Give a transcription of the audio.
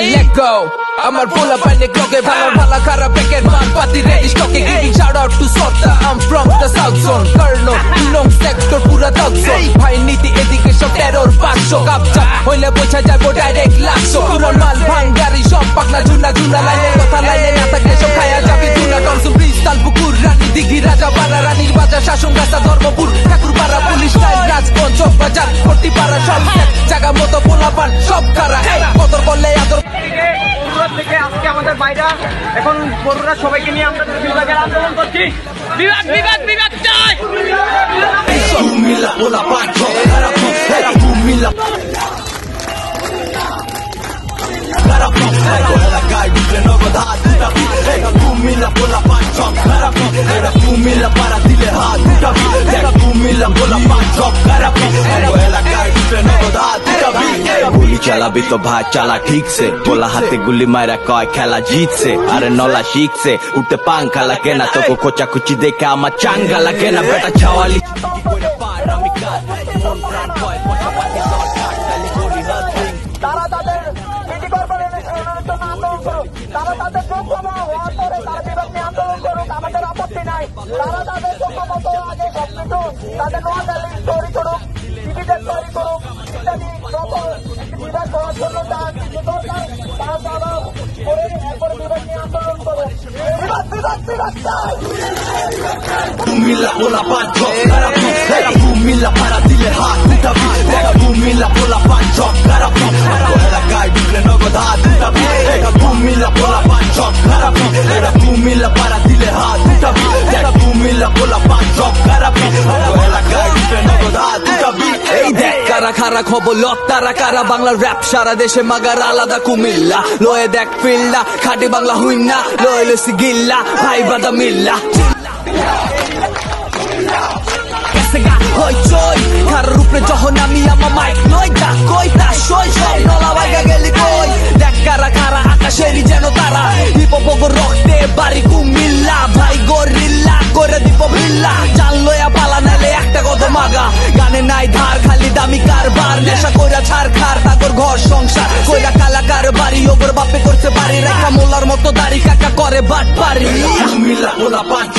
let go. আমার পোলা পাইনে ক্লকে ভালো ভালো খারাপ প্যাকেট মাল পাতি রেডি স্টকে গিভিং শাউট আউট টু সর্তা I'm from the south zone Karno long sector পুরা thug zone ভাই নীতি এদিকে সব টেরর 500 কাপজা হইলে বোঝা যাবো ডাইরেক্ট লাখশো পুরো মাল ভাঙ্গারি সব পাকনা ঝুনা ঝুনা লাইনে কথা লাইনে না থাকলে সব খায়া যাবে দুনা টনসুম ব্রিজ তালপুকুর রানী দিঘি রাজা পাড়া রানীর বাজার শাসন গাছা ধর্মপুর ঠাকুর পাড়া পুলিশ লাইন রাজগঞ্জ চক বাজার ভর্তি পাড়া সব জায়গা মতো পোলা পান সব খারা কদর করলে আদর থেকে আজকে আমাদের বাইরা এখন বড়রা সবাইকে নিয়ে আমরা বিভাগের আন্দোলন করছি বিভাগ বিভাগ বিভাগ চাই গুলি চালাবি তো ভাই চালা ঠিক সে बोला হাতে গুলি মারা কয় খেলা জিতছে আরে নলা শিখছে উঠতে পাঙ্খা লাগে না তোকে কোচা কুচি দেখে আমার চাঙ্গা লাগে না বেটা ছাওয়ালি তারা তাদের সিটি কর্পোরেশনের জন্য আন্দোলন করুক তারা তাদের যোগ্য হওয়ার পরে তারা বিভাগ নিয়ে আন্দোলন করুক আমাদের আপত্তি নাই তারা তাদের যোগ্য মতো আগে সবকিছু তাদের নোয়াখালী তৈরি করুক সিটিদের তৈরি করুক ইত্যাদি বিভাগ করার জন্য যা কিছু দরকার তা তারা করে এরপরে বিভাগ নিয়ে আন্দোলন করুক বিভাগ বিভাগ বিভাগ চাই Bumila pola pancho, era bumila para dile hat, tabi, era bumila pola pancho, era la gai dile no goda, tabi, era bumila pola pancho, era bumila para dile hat, tabi, era bumila pola pancho, era la gai dile no goda, tabi. এই দেখ কারা খারা খবর লত্তারা কারা Bangla rap সারা দেশে মাগার আলাদা কুমিল্লা লয়ে দেখ ফিল্লা খাটি বাংলা হুইন্না লয়ে লসি গিল্লা ভাই বাদা মিল্লা হইচই কার রূপে যখন আমি আমার মাইক নই তা কই তা সই সব নলা বাইগা গেলি কই দেখ কারা খারা আকাশেরই যেন তারা হিপহপ রক্তে বাড়ি কুমিল্লা ভাই গরিল্লা করে দিব বিল্লা জান লয়া পালা নাইলে একটা কত মাগা গানে নাই ধার খালি দামি কারবার নেশা কইরা ছাড় খার তাকর ঘর সংসার কইরা কালাকার বাড়ি ওপর বাপে করতে পারি রেখা মোলার মতো দাড়ি কাকা করে বাট পারি কুমিল্লা ওলা পাঁচ